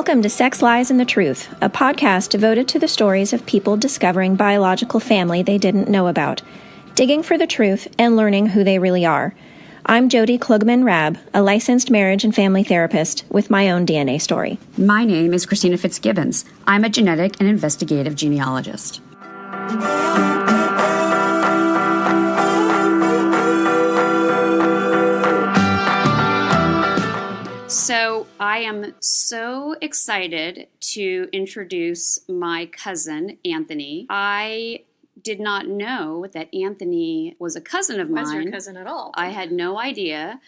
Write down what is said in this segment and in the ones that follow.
Welcome to Sex, Lies, and the Truth, a podcast devoted to the stories of people discovering biological family they didn't know about, digging for the truth, and learning who they really are. I'm Jody Klugman-Rabb, a licensed marriage and family therapist with my own DNA story. My name is Christina Fitzgibbons. I'm a genetic and investigative genealogist. So I am so excited to introduce my cousin, Anthony. I did not know that Anthony was a cousin of mine. Was your cousin at all? I had no idea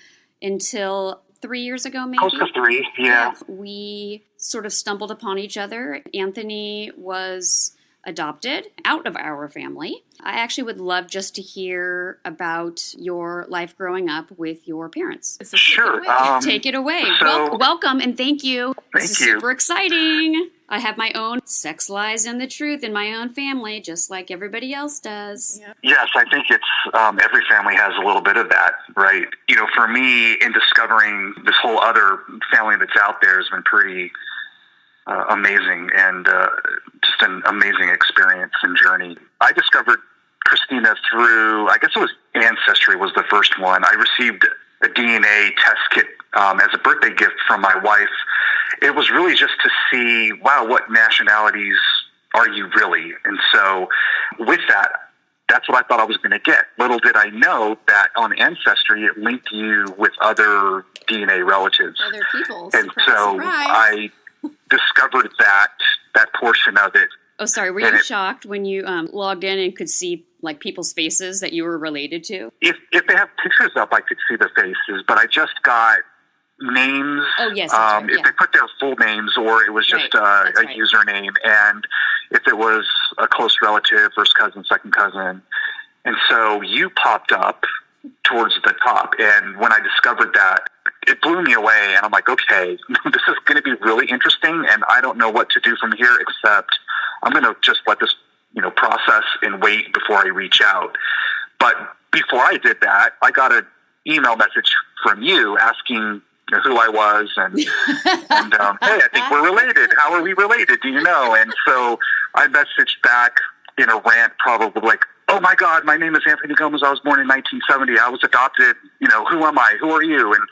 until 3 years ago, maybe. Close to 3, yeah. We sort of stumbled upon each other. Anthony was adopted out of our family. I actually would love just to hear about your life growing up with your parents. So Sure. take it away. Take it away. So- Welcome and thank you. This is Thank you. super exciting. I have my own sex, lies, and the truth in my own family, just like everybody else does. Yep. Yes, I think it's every family has a little bit of that, right? You know, for me, in discovering this whole other family that's out there has been pretty amazing and just an amazing experience and journey. I discovered Christina through, I guess it was Ancestry was the first one. I received a DNA test kit as a birthday gift from my wife. It was really just to see, wow, what nationalities are you really? And so with that, that's what I thought I was going to get. Little did I know that on Ancestry, it linked you with other DNA relatives. Other people. And Surprise, so surprise. I discovered that portion of it. Oh, sorry. Were you shocked when you logged in and could see like people's faces that you were related to? If they have pictures up, I could see their faces, but I just got names. Oh, yes. That's right, if they put their full names, or it was just Right, a that's right. username, and if it was a close relative, first cousin, second cousin. And so you popped up towards the top, and when I discovered that, it blew me away, and I'm like, okay, this is going to be really interesting, and I don't know what to do from here, except I'm going to just let this, process and wait before I reach out. But before I did that, I got an email message from you asking who I was, and hey, I think we're related. How are we related? Do you know? And so I messaged back in a rant, probably like, oh my God, my name is Anthony Gomez. I was born in 1970. I was adopted. Who am I? Who are you? And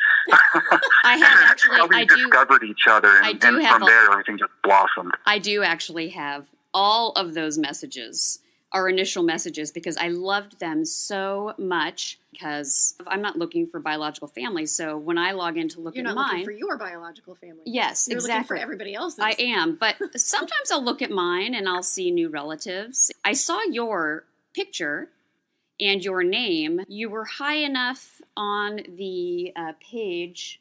I have actually, how we discovered each other, and from there, everything just blossomed. I do actually have all of those messages, our initial messages, because I loved them so much. Because I'm not looking for biological family, so when I log in to look You're at not mine, looking for your biological family. yes, You're exactly. looking for everybody else's. I am, but sometimes I'll look at mine and I'll see new relatives. I saw your picture and your name. You were high enough on the page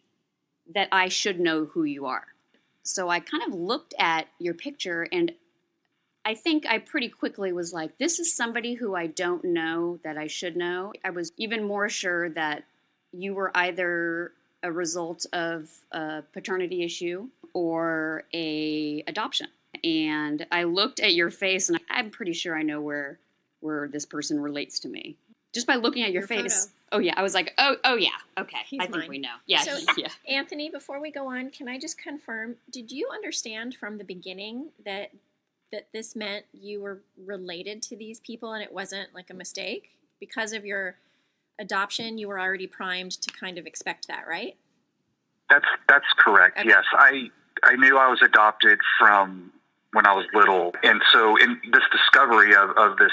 that I should know who you are. So I kind of looked at your picture, and I think I pretty quickly was like, this is somebody who I don't know that I should know. I was even more sure that you were either a result of a paternity issue or a adoption. And I looked at your face, and I'm pretty sure I know where this person relates to me. Just by looking at your face. Photo. Oh, yeah. I was like, oh yeah. Okay. He's I think mine. we know. Yeah. So, yeah. Anthony, before we go on, can I just confirm, did you understand from the beginning that this meant you were related to these people and it wasn't like a mistake? Because of your adoption, you were already primed to kind of expect that, right? That's correct. Okay. Yes, I knew I was adopted from when I was little, and so in this discovery of this,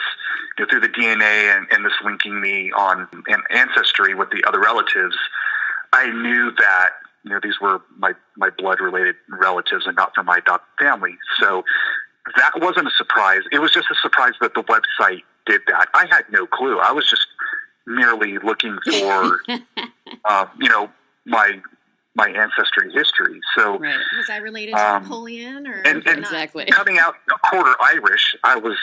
through the DNA and this linking me on Ancestry with the other relatives, I knew that these were my blood related relatives and not from my adopted family. So that wasn't a surprise. It was just a surprise that the website did that. I had no clue. I was just merely looking for, my ancestry history. So, Right. Was I related to Napoleon or and not? Exactly. coming out a quarter Irish, I was,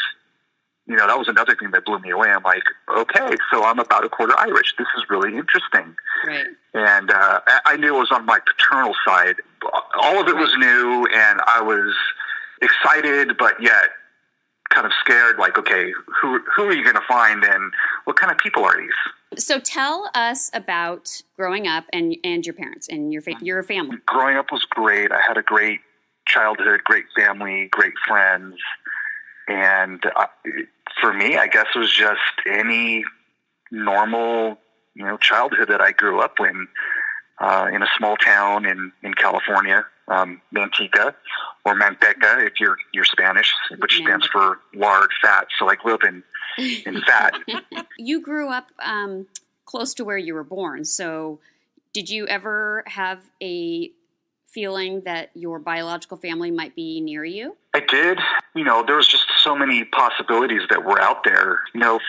that was another thing that blew me away. I'm like, okay, so I'm about a quarter Irish. This is really interesting. Right. And I knew it was on my paternal side. All of it was new, and I was excited, but yet kind of scared, like, okay, who are you going to find, and what kind of people are these? So tell us about growing up and your parents and your family. Growing up was great. I had a great childhood, great family, great friends. And for me, I guess it was just any normal, childhood that I grew up in a small town in California, Manteca, or Manteca if you're Spanish, which stands for large, fat. So I grew up in fat. You grew up close to where you were born. So did you ever have a feeling that your biological family might be near you? I did. There was just so many possibilities that were out there.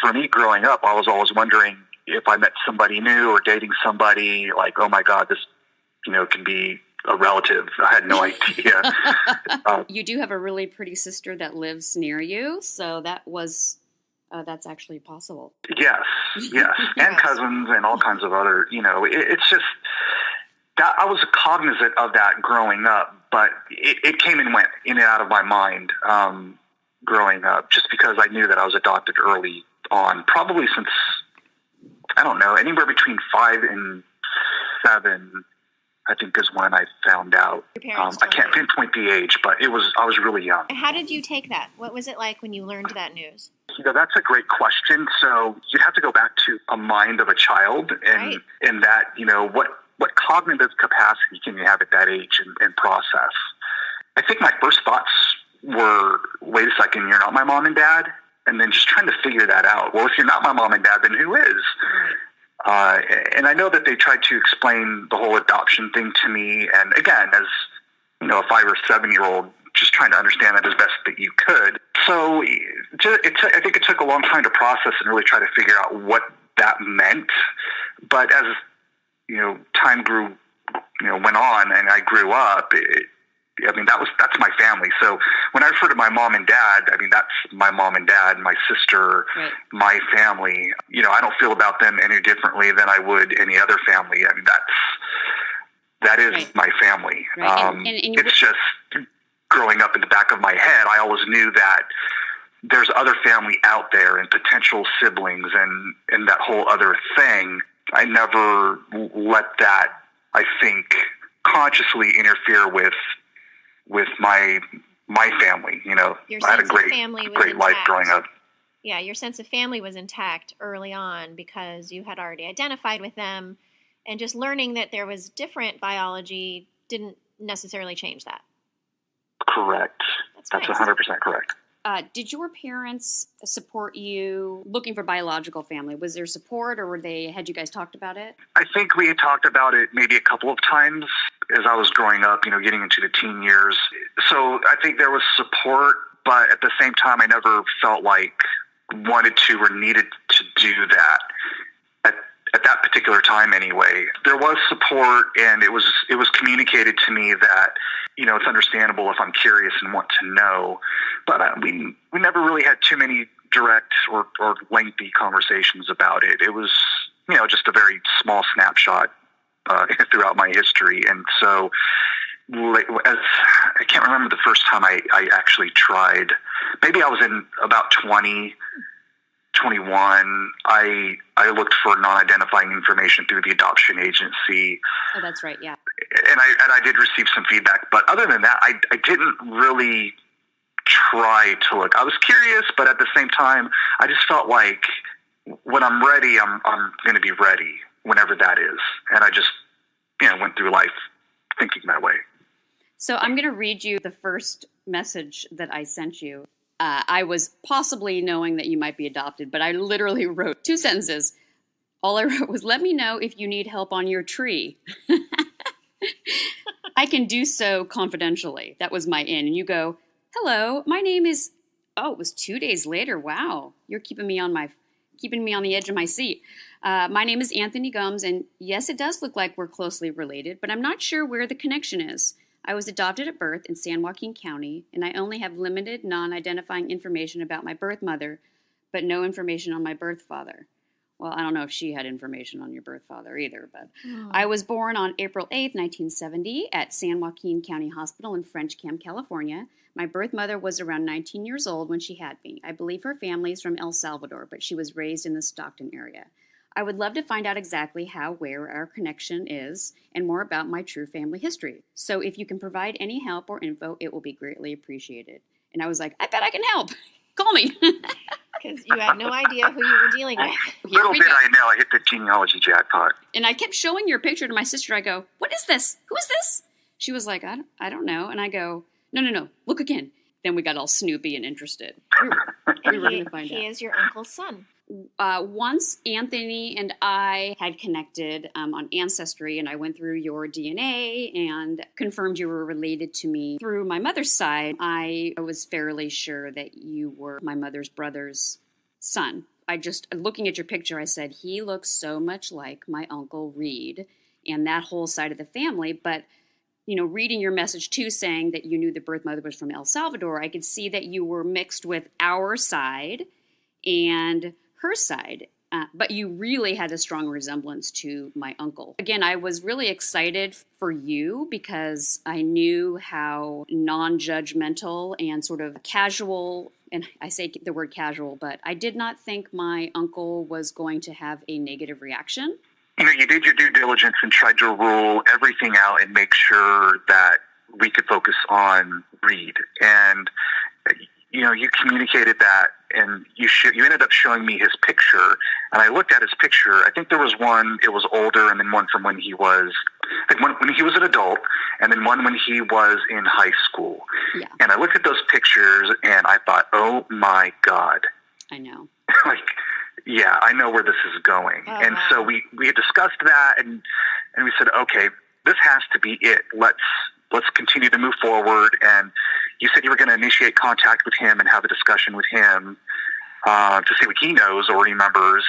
For me growing up, I was always wondering if I met somebody new or dating somebody, like, oh my God, this, can be a relative. I had no idea. You do have a really pretty sister that lives near you, so that's actually possible. Yes. And cousins and all kinds of other, it's just that I was cognizant of that growing up, but it came and went in and out of my mind growing up, just because I knew that I was adopted early on, probably since, I don't know, anywhere between 5 and 7, I think is when I found out. Your parents I can't pinpoint the age, but I was really young. How did you take that? What was it like when you learned that news? That's a great question. So you'd have to go back to a mind of a child and that, what cognitive capacity can you have at that age and process? I think my first thoughts were, wait a second, you're not my mom and dad? And then just trying to figure that out. Well, if you're not my mom and dad, then who is? And I know that they tried to explain the whole adoption thing to me. And again, as a 5 or 7-year-old, just trying to understand that as best that you could. So I think it took a long time to process and really try to figure out what that meant. But as time went on and I grew up, that's my family. So when I refer to my mom and dad, that's my mom and dad, my sister, my family. I don't feel about them any differently than I would any other family. That is my family. Right. And it's just growing up in the back of my head, I always knew that there's other family out there and potential siblings and that whole other thing. I never let that, I think, consciously interfere with my family. I had a great life growing up. Yeah, your sense of family was intact early on because you had already identified with them, and just learning that there was different biology didn't necessarily change that. Correct. That's nice. 100% correct. Did your parents support you looking for biological family? Was there support, or had you guys talked about it? I think we had talked about it maybe a couple of times as I was growing up, getting into the teen years. So I think there was support, but at the same time, I never felt like wanted to or needed to do that at that particular time anyway. There was support, and it was communicated to me that, it's understandable if I'm curious and want to know, but we never really had too many direct or lengthy conversations about it. It was, just a very small snapshot throughout my history. And so I can't remember the first time I actually tried. Maybe I was in about 20, 21, I looked for non-identifying information through the adoption agency. Oh, that's right, yeah. And I did receive some feedback, but other than that, I didn't really try to look. I was curious, but at the same time, I just felt like when I'm ready, I'm going to be ready whenever that is. And I just, went through life thinking that way. So I'm going to read you the first message that I sent you. I was possibly knowing that you might be adopted, but I literally wrote 2 sentences. All I wrote was, let me know if you need help on your tree. I can do so confidentially. That was my in. And you go, hello, my name is, it was 2 days later. Wow. You're keeping me on the edge of my seat. My name is Anthony Gumbs, and yes, it does look like we're closely related, but I'm not sure where the connection is. I was adopted at birth in San Joaquin County, and I only have limited non-identifying information about my birth mother, but no information on my birth father. Well, I don't know if she had information on your birth father either, but I was born on April 8th, 1970 at San Joaquin County Hospital in French Camp, California. My birth mother was around 19 years old when she had me. I believe her family is from El Salvador, but she was raised in the Stockton area. I would love to find out exactly how, where our connection is and more about my true family history. So if you can provide any help or info, it will be greatly appreciated. And I was like, I bet I can help. Call me. Because you had no idea who you were dealing with. Little did I know, I hit the genealogy jackpot. And I kept showing your picture to my sister. I go, what is this? Who is this? She was like, I don't know. And I go, no, look again. Then we got all snoopy and interested. We were going to find out. He is your uncle's son. Once Anthony and I had connected on Ancestry, and I went through your DNA and confirmed you were related to me through my mother's side, I was fairly sure that you were my mother's brother's son. Looking at your picture, I said, he looks so much like my Uncle Reed and that whole side of the family. But, reading your message too, saying that you knew the birth mother was from El Salvador, I could see that you were mixed with our side and her side, but you really had a strong resemblance to my uncle. Again, I was really excited for you because I knew how non-judgmental and sort of casual, and I say the word casual, but I did not think my uncle was going to have a negative reaction. You did your due diligence and tried to rule everything out and make sure that we could focus on Reed. And you communicated that, and you ended up showing me his picture, and I looked at his picture. I think there was one, it was older, and then one from when he was, when he was an adult, and then one when he was in high school. Yeah. And I looked at those pictures, and I thought, oh my God. I know. Yeah, I know where this is going. Oh, and wow. so we had discussed that, and we said, okay, this has to be it. Let's continue to move forward. And you said you were going to initiate contact with him and have a discussion with him to see what he knows or remembers.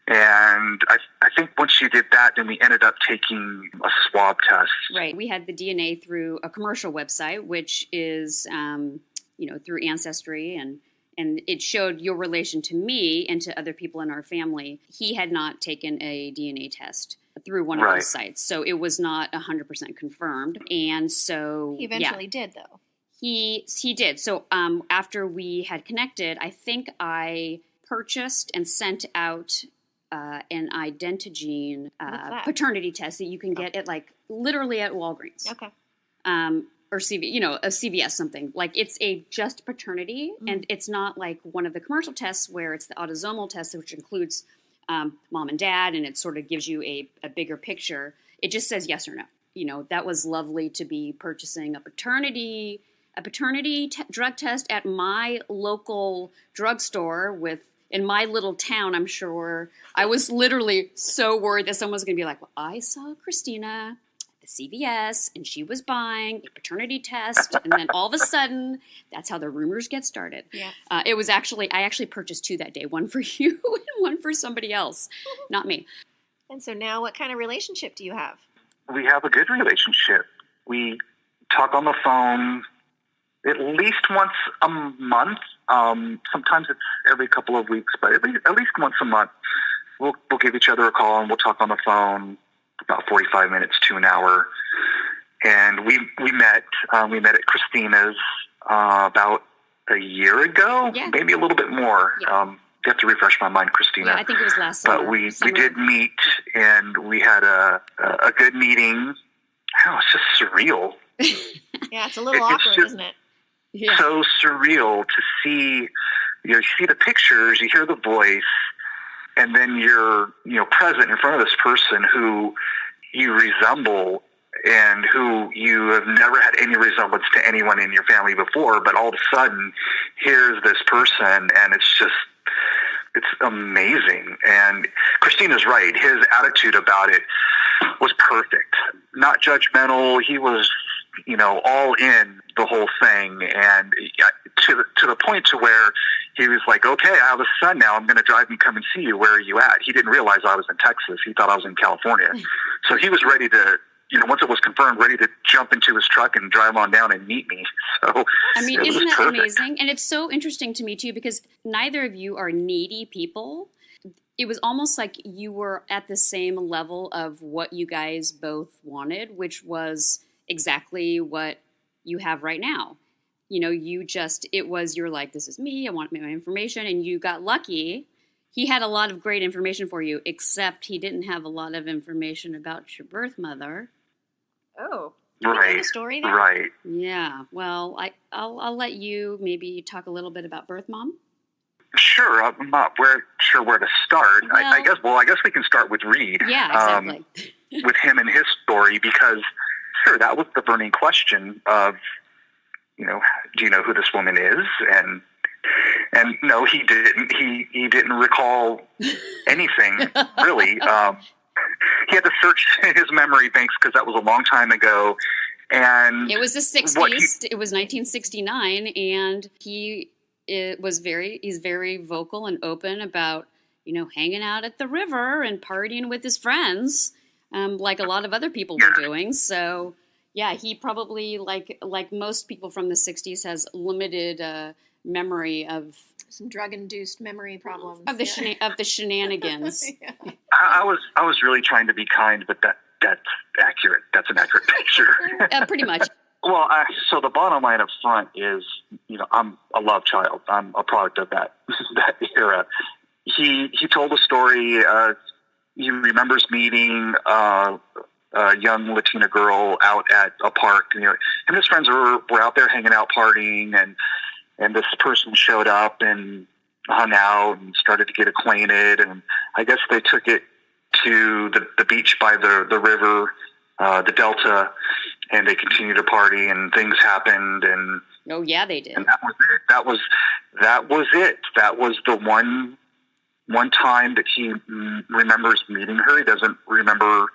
And I think once you did that, then we ended up taking a swab test. Right. We had the DNA through a commercial website, which is, through Ancestry, and it showed your relation to me and to other people in our family. He had not taken a DNA test through one of those sites, so it was not 100% confirmed. And so He eventually did, though. He did. So after we had connected, I think I purchased and sent out an identigene paternity test that you can get at literally at Walgreens. Okay. Or a CVS something. It's a just paternity, and it's not like one of the commercial tests where it's the autosomal test, which includes mom and dad, and it sort of gives you a bigger picture. It just says yes or no. That was lovely to be purchasing a paternity drug test at my local drugstore in my little town. I'm sure I was literally so worried that someone was going to be like, well, I saw Christina at the CVS and she was buying a paternity test. And then all of a sudden, that's how the rumors get started. Yeah. I actually purchased 2 that day, one for you and one for somebody else, not me. And so now what kind of relationship do you have? We have a good relationship. We talk on the phone at least once a month. Sometimes it's every couple of weeks, but at least once a month, we'll give each other a call and we'll talk on the phone about 45 minutes to an hour. And we met at Christina's about a year ago, maybe a little bit more. Yeah. You have to refresh my mind, Christina. Yeah, I think it was last summer. But we did meet, and we had a good meeting. Oh, it's just surreal. Yeah, it's a little awkward, isn't it? Yeah. So surreal to see. You see the pictures, you hear the voice, and then you're present in front of this person who you resemble and who you have never had any resemblance to anyone in your family before. But all of a sudden, here's this person, and it's amazing. And Christina's right. His attitude about it was perfect. Not judgmental. He was, all in the whole thing. And to the point to where he was like, okay, I have a son now. I'm going to drive and come and see you. Where are you at? He didn't realize I was in Texas. He thought I was in California. So he was ready to, once it was confirmed, ready to jump into his truck and drive on down and meet me. So isn't that amazing? And it's so interesting to me too, because neither of you are needy people. It was almost like you were at the same level of what you guys both wanted, which was exactly what you have right now. You're like, this is me, I want my information, and you got lucky. he had a lot of great information for you, except he didn't have a lot of information about your birth mother. Oh. Right. The story there? Right. Yeah. Well, I'll let you maybe talk a little bit about birth mom. Sure. I'm not sure where to start. I guess we can start with Reed. Yeah, exactly. With him and his story, because sure, that was the burning question of, do you know who this woman is? And no, he didn't. He didn't recall anything really. He had to search his memory banks because that was a long time ago. And it was the 60s. It was 1969, and he's very vocal and open about, hanging out at the river and partying with his friends, like a lot of other people were doing. So, yeah, he probably, like most people from the 60s, has limited memory of some drug-induced memory problems of the shenanigans. Yeah. I was really trying to be kind, but that's accurate. That's an accurate picture. Pretty much. Well, so the bottom line up front is, I'm a love child. I'm a product of that era. He told a story. He remembers meeting a young Latina girl out at a park. Him and his friends were out there hanging out, partying, and this person showed up and hung out and started to get acquainted. And I guess they took it to the beach by the river, the Delta, and they continued to party, and things happened. And oh yeah, they did. And that was it. That was it. That was the one time that he remembers meeting her. He doesn't remember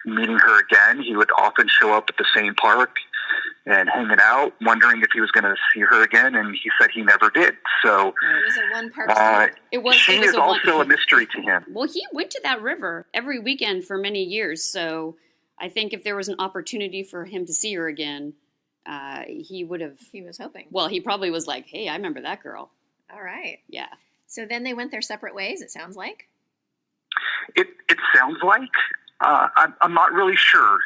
meeting her again. He would often show up at the same park and hanging out, wondering if he was going to see her again, and he said he never did. So it was a one-park she is also a mystery to him. Well, he went to that river every weekend for many years, so I think if there was an opportunity for him to see her again, he would have. He was hoping. Well, he probably was like, hey, I remember that girl. All right. Yeah. So then they went their separate ways, it sounds like? It sounds like. I'm not really sure.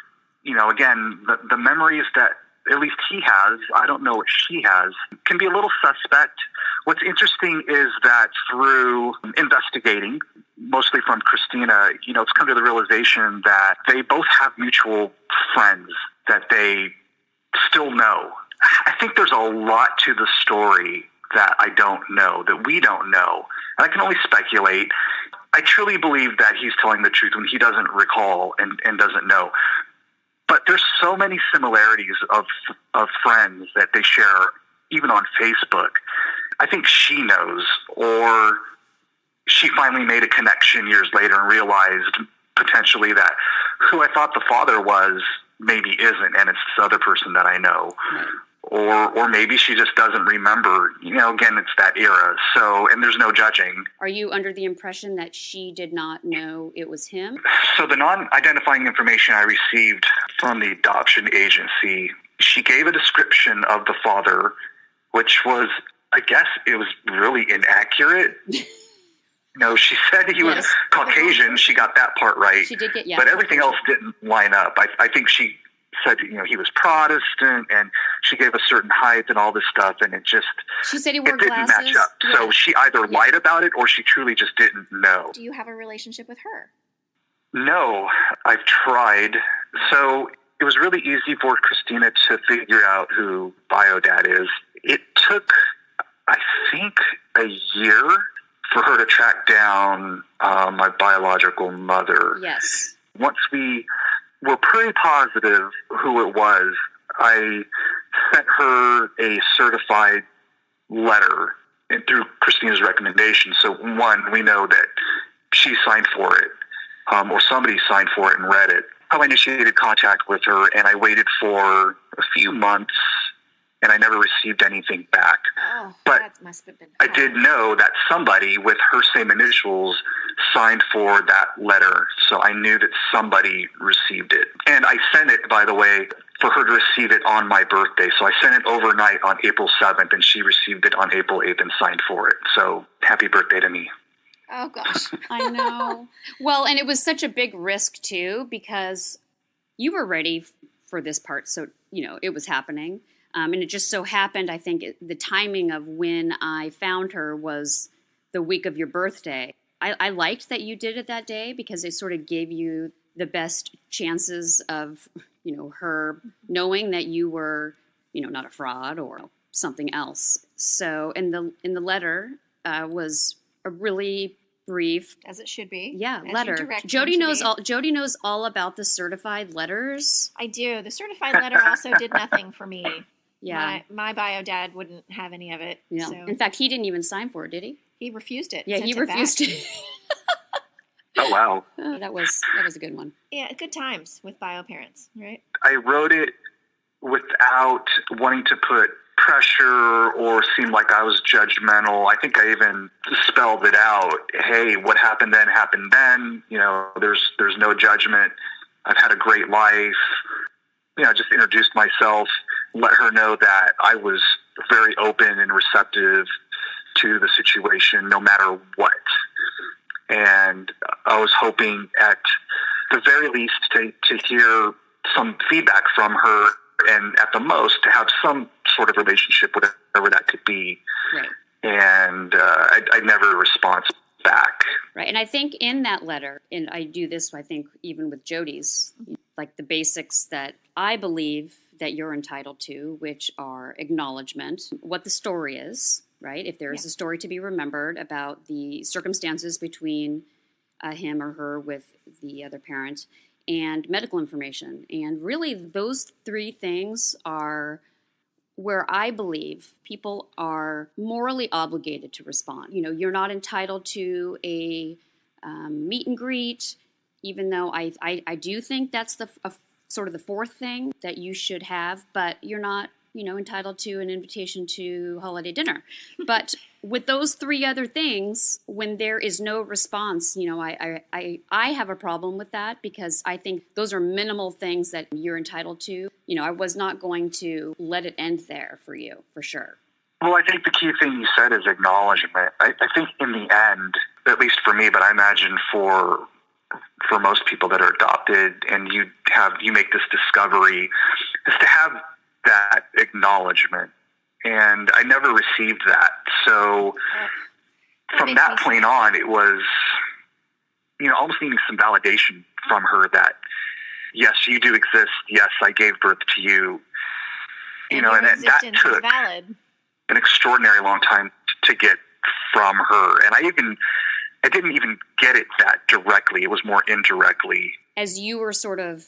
Again, the memories that at least he has, I don't know what she has, can be a little suspect. What's interesting is that through investigating, mostly from Christina, it's come to the realization that they both have mutual friends that they still know. I think there's a lot to the story that I don't know, that we don't know. And I can only speculate. I truly believe that he's telling the truth when he doesn't recall and doesn't know. But there's so many similarities of friends that they share, even on Facebook. I think she knows, or she finally made a connection years later and realized potentially that who I thought the father was maybe isn't, and it's this other person that I know. Or maybe she just doesn't remember. Again, it's that era. So, and there's no judging. Are you under the impression that she did not know it was him? So the non-identifying information I received from the adoption agency, she gave a description of the father, which was, I guess it was really inaccurate. She said he was Caucasian. She got that part right. She did get, but everything else didn't line up. I think she said, he was Protestant, and she gave a certain height and all this stuff, and it just... She said he wore glasses. It didn't match up. Yeah. So she either lied about it, or she truly just didn't know. Do you have a relationship with her? No, I've tried. So it was really easy for Christina to figure out who Biodad is. It took, I think, a year for her to track down my biological mother. Yes. Once we were pretty positive who it was, I sent her a certified letter through Christina's recommendation. So one, we know that she signed for it, or somebody signed for it and read it. I initiated contact with her, and I waited for a few months, and I never received anything back. Oh, but that must have been I did know that somebody with her same initials signed for that letter, so I knew that somebody received it. And I sent it, by the way, for her to receive it on my birthday. So I sent it overnight on April 7th, and she received it on April 8th and signed for it. So happy birthday to me. Oh, gosh. I know. Well, and it was such a big risk, too, because you were ready for this part. So, it was happening. And it just so happened, I think, the timing of when I found her was the week of your birthday. I liked that you did it that day because it sort of gave you the best chances of, her knowing that you were, not a fraud or something else. So in the letter was a really brief, as it should be. Yeah, as letter. Jody knows all about the certified letters. I do. The certified letter also did nothing for me. Yeah, my bio dad wouldn't have any of it. Yeah. So. In fact, he didn't even sign for it, did he? He refused it. Yeah, he refused it. Oh, wow. That was a good one. Yeah, good times with bio parents, right? I wrote it without wanting to put pressure or seem like I was judgmental. I think I even spelled it out. Hey, what happened then happened then. There's no judgment. I've had a great life. I just introduced myself, let her know that I was very open and receptive to the situation, no matter what. And I was hoping at the very least to hear some feedback from her, and at the most to have some sort of relationship, whatever that could be. Right. And I never response back. Right. And I think in that letter, and I do this, I think, even with Jody's, like the basics that I believe that you're entitled to, which are acknowledgement, what the story is, right? If there is a story to be remembered about the circumstances between him or her with the other parent, and medical information. And really, those three things are where I believe people are morally obligated to respond. You're not entitled to a meet and greet, even though I do think that's sort of the fourth thing that you should have, but you're not, entitled to an invitation to holiday dinner. But with those three other things, when there is no response, I have a problem with that, because I think those are minimal things that you're entitled to. I was not going to let it end there for you, for sure. Well, I think the key thing you said is acknowledgement. I think in the end, at least for me, but I imagine for most people that are adopted, and you make this discovery, is to have that acknowledgement. And I never received that. So from that point on, it was, almost needing some validation from her that, yes, you do exist. Yes, I gave birth to you. And that took valid. An extraordinary long time to get from her. And I didn't even get it that directly. It was more indirectly. As you were sort of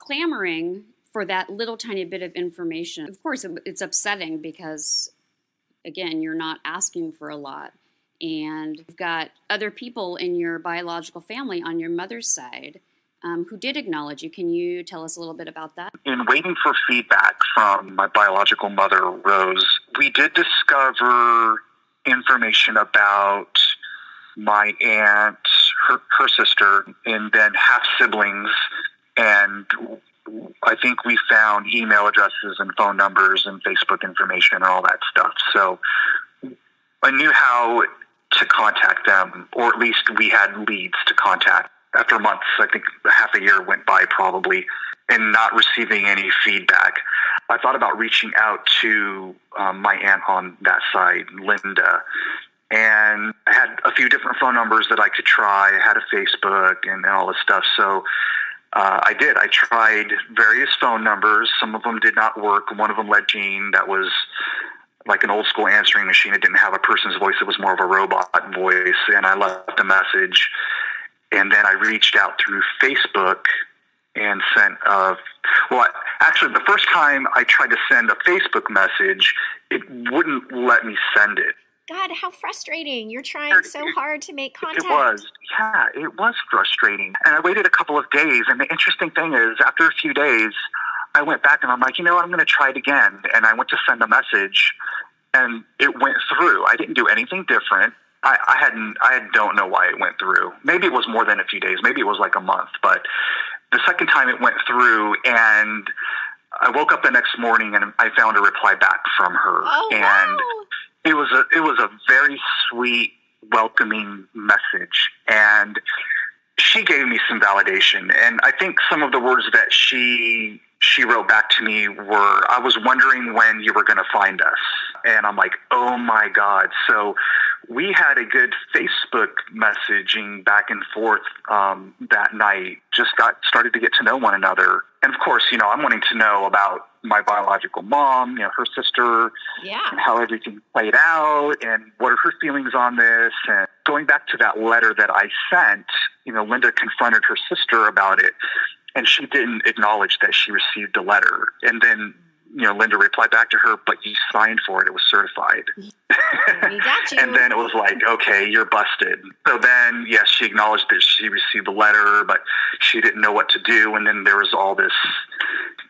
clamoring for that little tiny bit of information, of course, it's upsetting because, again, you're not asking for a lot. And you've got other people in your biological family on your mother's side who did acknowledge you. Can you tell us a little bit about that? In waiting for feedback from my biological mother, Rose, we did discover information about my aunt, her sister, and then half-siblings, and I think we found email addresses and phone numbers and Facebook information and all that stuff. So I knew how to contact them, or at least we had leads to contact. After months, I think half a year went by probably, and not receiving any feedback, I thought about reaching out to my aunt on that side, Linda. And I had a few different phone numbers that I could try. I had a Facebook and all this stuff. So I did. I tried various phone numbers. Some of them did not work. One of them led Gene. That was like an old school answering machine. It didn't have a person's voice. It was more of a robot voice. And I left a message. And then I reached out through Facebook and sent actually the first time I tried to send a Facebook message, it wouldn't let me send it. God, how frustrating. You're trying so hard to make contact. It was frustrating. And I waited a couple of days. And the interesting thing is, after a few days, I went back and I'm like, I'm going to try it again. And I went to send a message and it went through. I didn't do anything different. I don't know why it went through. Maybe it was more than a few days. Maybe it was like a month. But the second time it went through, and I woke up the next morning and I found a reply back from her. Oh, and wow. It was a very sweet, welcoming message, and she gave me some validation. And I think some of the words that she she wrote back to me I was wondering when you were going to find us. And I'm like, oh my God. So we had a good Facebook messaging back and forth that night, just started to get to know one another. And of course, I'm wanting to know about my biological mom, her sister, and how everything played out and what are her feelings on this. And going back to that letter that I sent, Linda confronted her sister about it, and she didn't acknowledge that she received a letter. And then, Linda replied back to her, but you signed for it. It was certified. We got you. And then it was like, okay, you're busted. So then, yes, she acknowledged that she received the letter, but she didn't know what to do. And then there was all this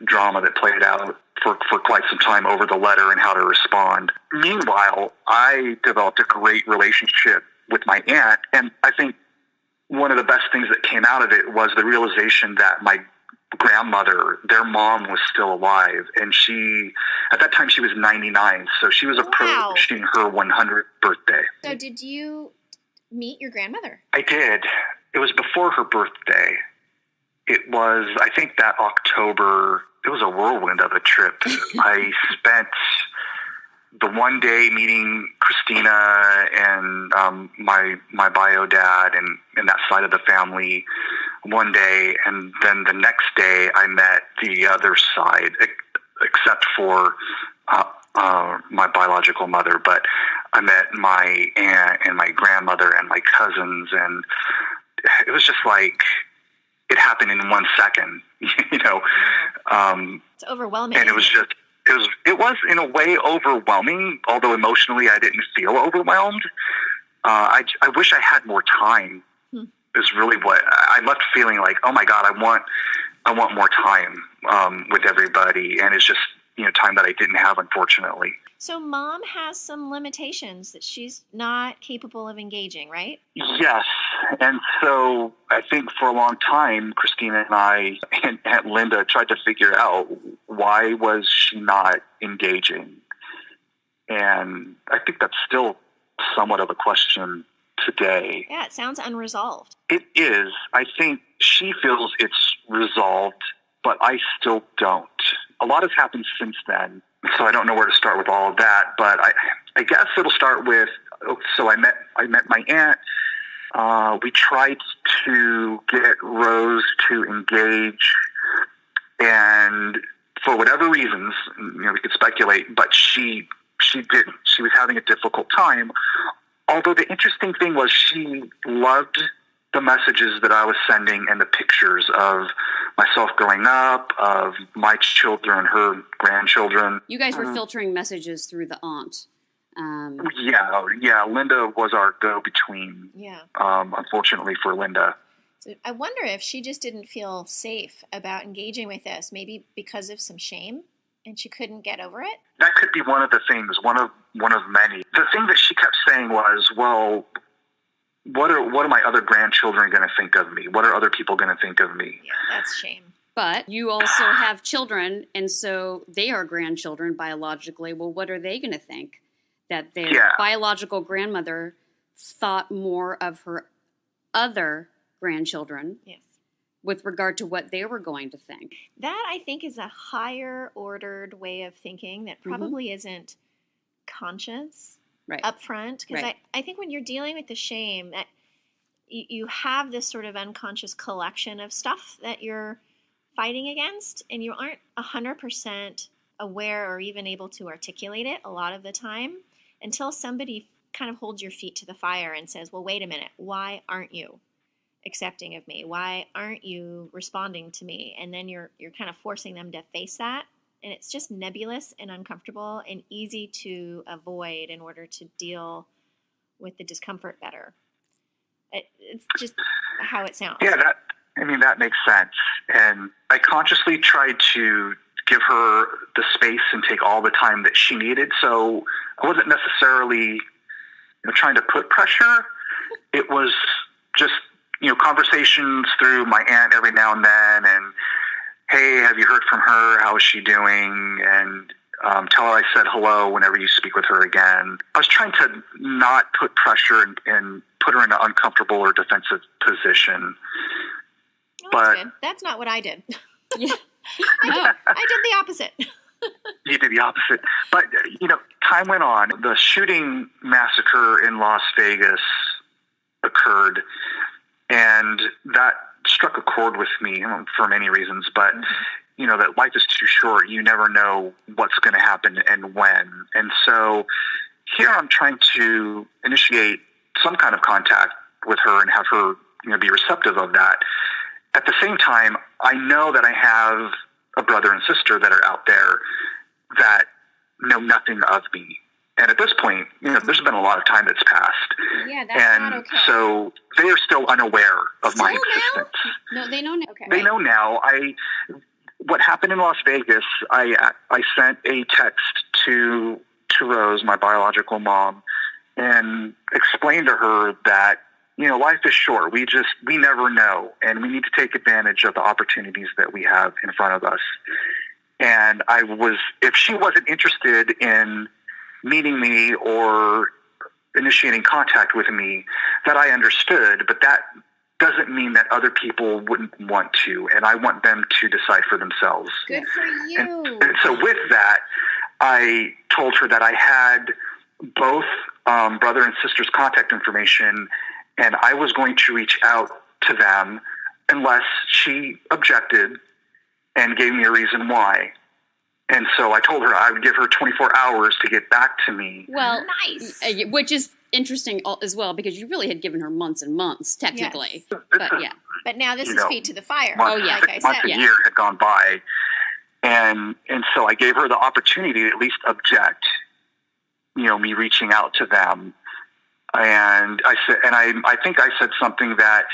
drama that played out for quite some time over the letter and how to respond. Meanwhile, I developed a great relationship with my aunt. And I think one of the best things that came out of it was the realization that my grandmother, their mom, was still alive. And at that time, she was 99. So she was approaching her 100th birthday. So did you meet your grandmother? I did. It was before her birthday. It was, I think, that October. It was a whirlwind of a trip. I spent the one day meeting Christina and my bio dad and that side of the family one day, and then the next day I met the other side, except for my biological mother. But I met my aunt and my grandmother and my cousins, and it was just like it happened in 1 second, It's overwhelming. And it was in a way overwhelming, although emotionally I didn't feel overwhelmed. I wish I had more time. Is really what I left feeling like. Oh my God, I want more time with everybody, and it's just time that I didn't have, unfortunately. So Mom has some limitations that she's not capable of engaging, right? Yes, and so I think for a long time, Christina and I and Aunt Linda tried to figure out why was she not engaging, and I think that's still somewhat of a question today. Yeah, it sounds unresolved. It is. I think she feels it's resolved, but I still don't. A lot has happened since then, so I don't know where to start with all of that. But I guess it'll start with. So I met my aunt. We tried to get Rose to engage, and for whatever reasons, we could speculate, but she didn't. She was having a difficult time. Although the interesting thing was she loved the messages that I was sending and the pictures of myself growing up, of my children, her grandchildren. You guys were filtering messages through the aunt. Yeah. Linda was our go-between. Yeah. Unfortunately for Linda. So I wonder if she just didn't feel safe about engaging with this, maybe because of some shame, and she couldn't get over it. That could be one of the things, one of many. The thing that she kept saying was, well, what are my other grandchildren going to think of me? What are other people going to think of me? Yeah, that's shame. But you also have children, and so they are grandchildren biologically. Well, what are they going to think? That their biological grandmother thought more of her other grandchildren with regard to what they were going to think. That, I think, is a higher ordered way of thinking that probably isn't conscious up front. Because I think when you're dealing with the shame, that you have this sort of unconscious collection of stuff that you're fighting against, and you aren't 100% aware or even able to articulate it a lot of the time until somebody kind of holds your feet to the fire and says, well, wait a minute, why aren't you accepting of me? Why aren't you responding to me? And then you're kind of forcing them to face that. And it's just nebulous and uncomfortable and easy to avoid in order to deal with the discomfort better. It's just how it sounds. Yeah, that makes sense. And I consciously tried to give her the space and take all the time that she needed. So I wasn't necessarily trying to put pressure. It was just conversations through my aunt every now and then, and hey, have you heard from her? How is she doing? And tell her I said hello whenever you speak with her again. I was trying to not put pressure and put her in an uncomfortable or defensive position. Oh, that's good. That's not what I did. No. I did the opposite. You did the opposite. But, time went on. The shooting massacre in Las Vegas occurred, and that struck a chord with me for many reasons. But, that life is too short. You never know what's going to happen and when. And so here I'm trying to initiate some kind of contact with her and have her, be receptive of that. At the same time, I know that I have a brother and sister that are out there that know nothing of me. And at this point, there's been a lot of time that's passed. Yeah, that's not okay. So they are still unaware of my existence. No, they know now. Okay. They know now. What happened in Las Vegas, I sent a text to Rose, my biological mom, and explained to her that, life is short. We never know, and we need to take advantage of the opportunities that we have in front of us. And if she wasn't interested in meeting me or initiating contact with me, that I understood, but that doesn't mean that other people wouldn't want to, and I want them to decide for themselves. Good for you. And so with that, I told her that I had both brother and sister's contact information, and I was going to reach out to them unless she objected and gave me a reason why. And so I told her I would give her 24 hours to get back to me. Well, nice. Which is interesting as well, because you really had given her months and months, technically. Yes. But yeah. But now this is feet to the fire. Months, like I said. a year had gone by. And so I gave her the opportunity to at least object, me reaching out to them. And I said, and I think I said something that,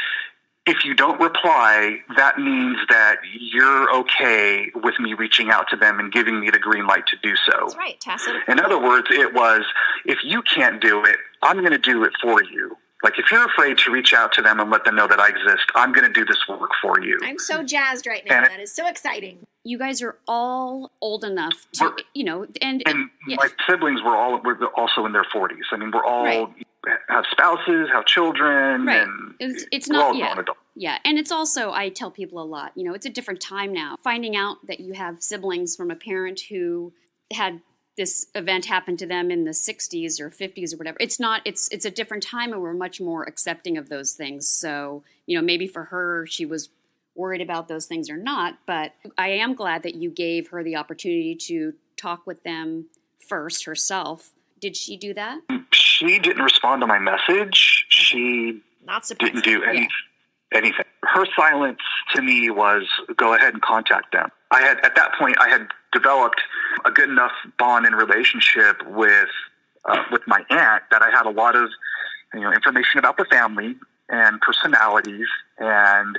if you don't reply, that means that you're okay with me reaching out to them and giving me the green light to do so. That's right, tacit. In other words, it was, if you can't do it, I'm going to do it for you. Like, if you're afraid to reach out to them and let them know that I exist, I'm going to do this work for you. I'm so jazzed right now. That is so exciting. You guys are all old enough to, and yeah. My siblings were also in their 40s. I mean, we're all have spouses, have children, right. And it's we're not all grown adults. Yeah, and it's also, I tell people a lot, it's a different time now. Finding out that you have siblings from a parent who had this event happen to them in the 60s or 50s or whatever. It's a different time, and we're much more accepting of those things. So, maybe for her, she was worried about those things or not, but I am glad that you gave her the opportunity to talk with them first herself. Did she do that? She didn't respond to my message. She didn't do anything. Her silence to me was, go ahead and contact them. At that point, I had developed a good enough bond and relationship with my aunt that I had a lot of, information about the family and personalities, and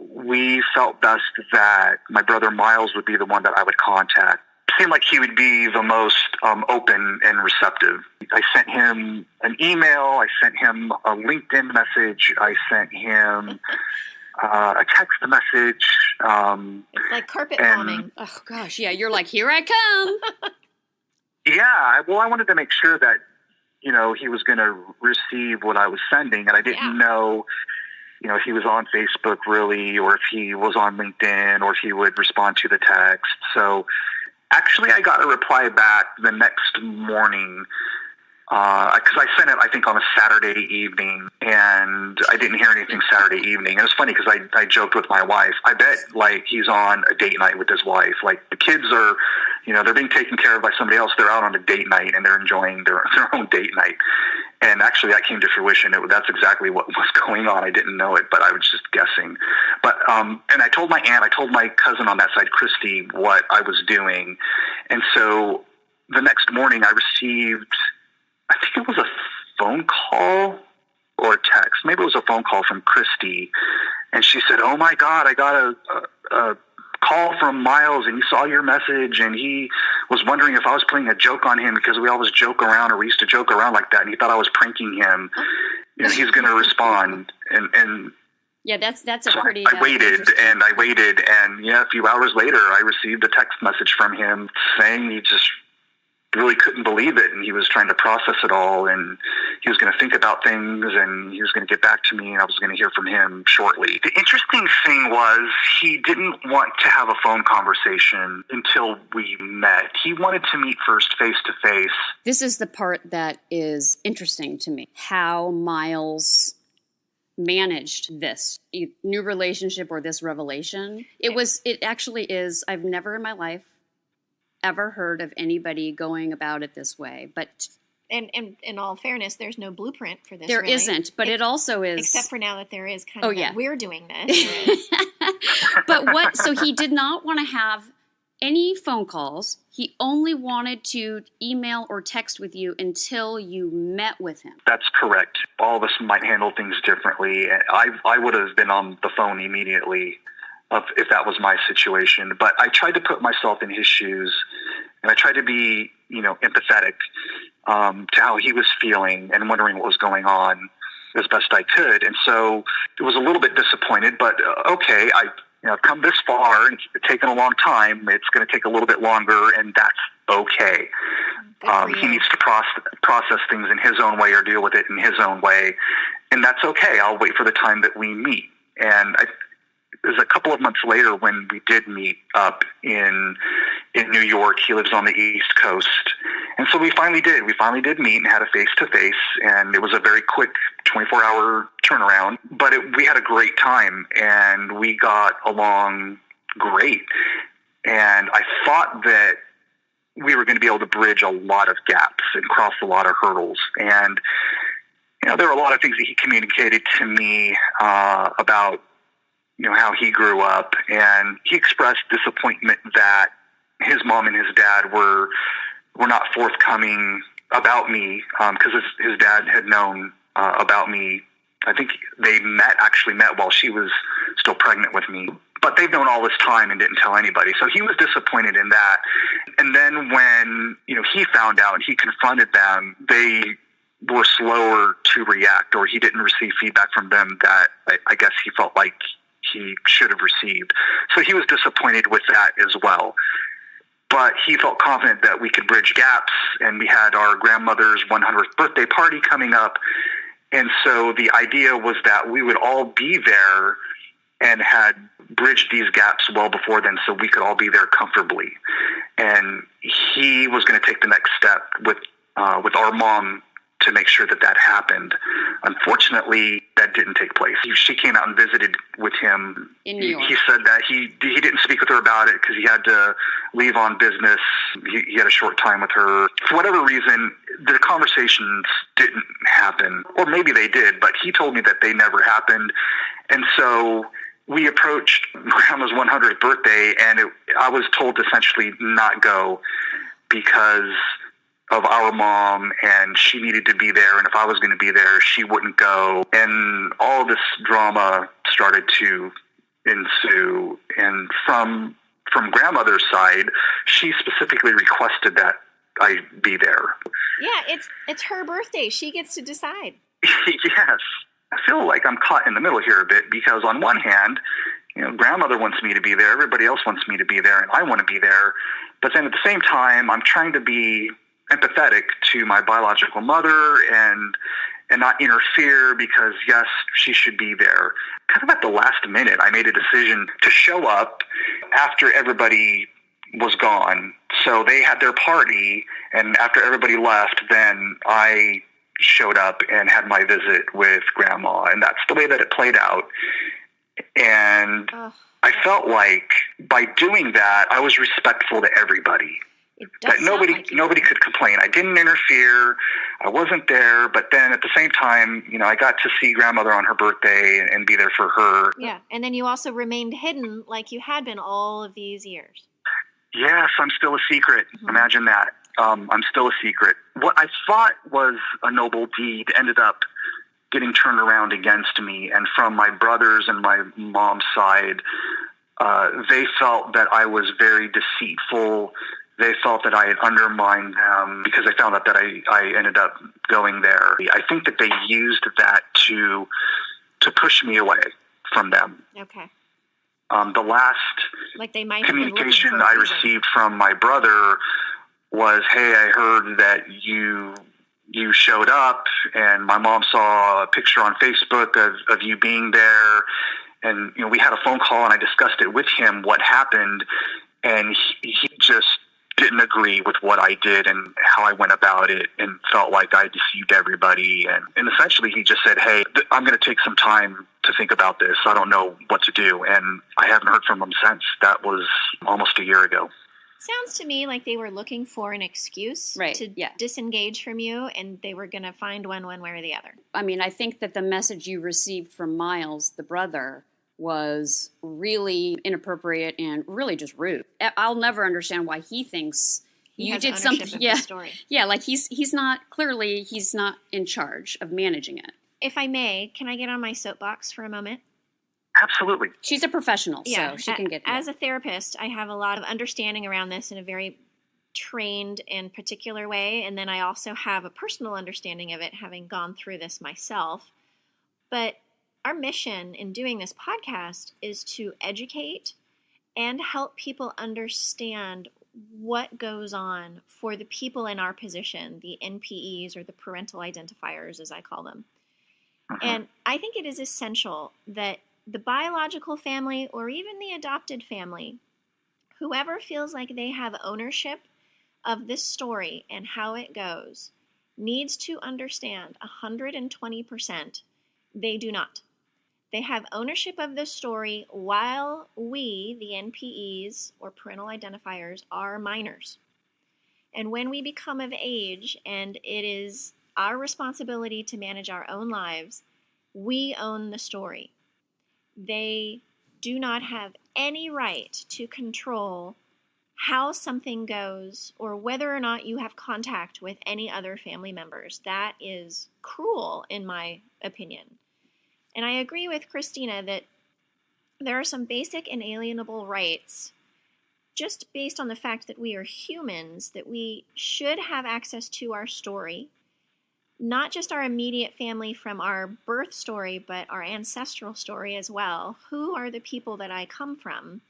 we felt best that my brother Miles would be the one that I would contact. It seemed like he would be the most open and receptive. I sent him an email. I sent him a LinkedIn message. I sent him a text message. It's like carpet bombing. Oh, gosh. Yeah, you're like, here I come. Yeah. Well, I wanted to make sure that, he was going to receive what I was sending. And I didn't know, if he was on Facebook really, or if he was on LinkedIn, or if he would respond to the text. So actually, I got a reply back the next morning, because I sent it, I think, on a Saturday evening, and I didn't hear anything Saturday evening. And it was funny because I joked with my wife. I bet, he's on a date night with his wife. The kids are, they're being taken care of by somebody else. They're out on a date night, and they're enjoying their own date night. And actually, that came to fruition. That's exactly what was going on. I didn't know it, but I was just guessing. But and I told my aunt, I told my cousin on that side, Christy, what I was doing. And so the next morning, I received, I think it was a phone call or a text. Maybe it was a phone call from Christy. And she said, "Oh my God, I got a call from Miles, and he saw your message, and he was wondering if I was playing a joke on him, because we always joke around, or we used to joke around like that, and he thought I was pranking him. He's going to respond." And yeah, that's a so pretty. I waited, and a few hours later, I received a text message from him saying he just really couldn't believe it, and he was trying to process it all, and he was going to think about things, and he was going to get back to me, and I was going to hear from him shortly. The interesting thing was he didn't want to have a phone conversation until we met. He wanted to meet first face to face. This is the part that is interesting to me, how Miles managed this new relationship or this revelation. It actually is, I've never in my life ever heard of anybody going about it this way, but and in all fairness, there's no blueprint for this. There really. Isn't, but it also is, except for now that there is kind of that we're doing this. But so he did not want to have any phone calls. He only wanted to email or text with you until you met with him. That's correct. All of us might handle things differently. I would have been on the phone immediately if that was my situation. But I tried to put myself in his shoes, and I tried to be, empathetic to how he was feeling and wondering what was going on as best I could. And so it was a little bit disappointed, but okay, I've come this far, and it's taken a long time. It's going to take a little bit longer, and that's okay. He needs to process things in his own way or deal with it in his own way, and that's okay. I'll wait for the time that we meet. And it was a couple of months later when we did meet up in New York. He lives on the East Coast. And so we finally did. We finally did meet and had a face-to-face, and it was a very quick 24-hour turnaround. But we had a great time, and we got along great. And I thought that we were going to be able to bridge a lot of gaps and cross a lot of hurdles. And, there were a lot of things that he communicated to me about how he grew up, and he expressed disappointment that his mom and his dad were not forthcoming about me, because his dad had known about me. I think they actually met while she was still pregnant with me, but they've known all this time and didn't tell anybody. So he was disappointed in that. And then when, he found out and he confronted them, they were slower to react, or he didn't receive feedback from them that I guess he felt like he should have received. So he was disappointed with that as well. But he felt confident that we could bridge gaps, and we had our grandmother's 100th birthday party coming up. And so the idea was that we would all be there and had bridged these gaps well before then, so we could all be there comfortably. And he was going to take the next step with our mom to make sure that happened. Unfortunately, that didn't take place. She came out and visited with him. In New York. He said that he didn't speak with her about it because he had to leave on business. He had a short time with her. For whatever reason, the conversations didn't happen. Or maybe they did, but he told me that they never happened. And so we approached Grandma's 100th birthday, and I was told to essentially not go because of our mom, and she needed to be there, and if I was going to be there, she wouldn't go. And all of this drama started to ensue. And from grandmother's side, she specifically requested that I be there. Yeah, it's her birthday. She gets to decide. Yes. I feel like I'm caught in the middle here a bit, because on one hand, grandmother wants me to be there, everybody else wants me to be there, and I want to be there. But then at the same time, I'm trying to be empathetic to my biological mother and not interfere, because yes, she should be there. Kind of at the last minute, I made a decision to show up after everybody was gone. So they had their party, and after everybody left, then I showed up and had my visit with Grandma, and that's the way that it played out. And I felt like by doing that, I was respectful to everybody. That nobody could complain. I didn't interfere. I wasn't there. But then at the same time, I got to see grandmother on her birthday and be there for her. Yeah. And then you also remained hidden like you had been all of these years. Yes, I'm still a secret. Mm-hmm. Imagine that. I'm still a secret. What I thought was a noble deed ended up getting turned around against me. And from my brothers and my mom's side, they felt that I was very deceitful. They felt that I had undermined them because they found out that I ended up going there. I think that they used that to push me away from them. Okay. The last like they might communication I received from my brother was, hey, I heard that you showed up, and my mom saw a picture on Facebook of you being there. And, we had a phone call, and I discussed it with him, what happened. And he just didn't agree with what I did and how I went about it, and felt like I deceived everybody. And essentially he just said, hey, I'm going to take some time to think about this. I don't know what to do. And I haven't heard from him since. That was almost a year ago. Sounds to me like they were looking for an excuse to disengage from you, and they were going to find one way or the other. I mean, I think that the message you received from Miles, the brother, was really inappropriate and really just rude. I'll never understand why he thinks you did something. Yeah, like he's not in charge of managing it. If I may, can I get on my soapbox for a moment? Absolutely. She's a professional, so she can get it. As a therapist, I have a lot of understanding around this in a very trained and particular way, and then I also have a personal understanding of it, having gone through this myself. But our mission in doing this podcast is to educate and help people understand what goes on for the people in our position, the NPEs, or the parental identifiers, as I call them. And I think it is essential that the biological family, or even the adopted family, whoever feels like they have ownership of this story and how it goes, needs to understand 120% they do not. They have ownership of this story while we, the NPEs, or parental identifiers, are minors. And when we become of age and it is our responsibility to manage our own lives, we own the story. They do not have any right to control how something goes or whether or not you have contact with any other family members. That is cruel, in my opinion. And I agree with Christina that there are some basic inalienable rights, just based on the fact that we are humans, that we should have access to our story, not just our immediate family from our birth story, but our ancestral story as well. Who are the people that I come from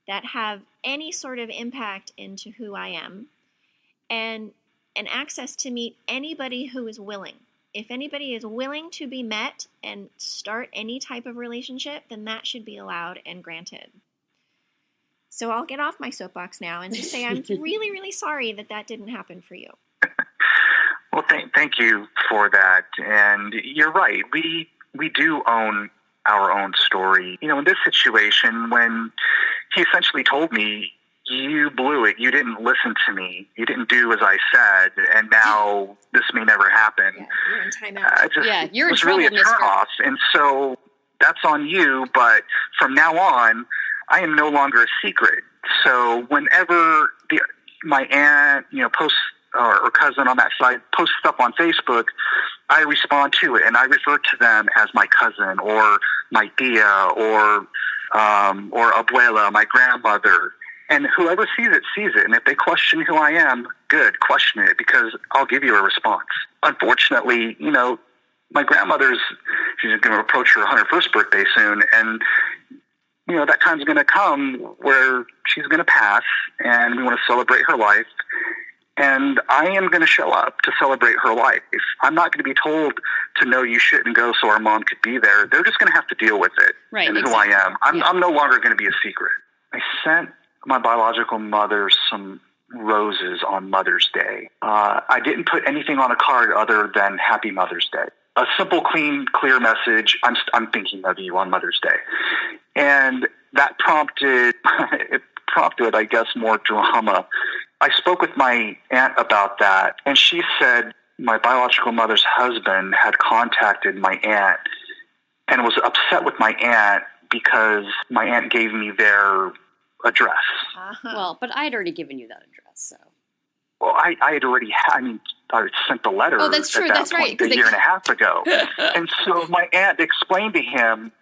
that have any sort of impact into who I am? And access to meet anybody who is willing. If anybody is willing to be met and start any type of relationship, then that should be allowed and granted. So I'll get off my soapbox now and just say I'm really, really sorry that didn't happen for you. Well, thank you for that. And you're right. We do own our own story. In this situation, when he essentially told me, you blew it, you didn't listen to me, you didn't do as I said, and now this may never happen. Yeah, you're in timeout. You're in was trouble, really a turnoff. And so that's on you, but from now on, I am no longer a secret. So whenever my aunt, posts or cousin on that side posts stuff on Facebook, I respond to it, and I refer to them as my cousin or my tia or abuela, my grandmother. And whoever sees it. And if they question who I am, good, question it, because I'll give you a response. Unfortunately, my she's going to approach her 101st birthday soon, and that time's going to come where she's going to pass, and we want to celebrate her life. And I am going to show up to celebrate her life. I'm not going to be told to no, you shouldn't go so our mom could be there. They're just going to have to deal with it. Right, and who I am. I'm no longer going to be a secret. I sent my biological mother some roses on Mother's Day. I didn't put anything on a card other than Happy Mother's Day. A simple, clear message. I'm thinking of you on Mother's Day. And that prompted, I guess, more drama. I spoke with my aunt about that, and she said my biological mother's husband had contacted my aunt and was upset with my aunt because my aunt gave me their address. Well, but I had already given you that address, so. Well, I had already I sent the letter. Oh, that's true. That's right. A year and a half ago. And so my aunt explained to him,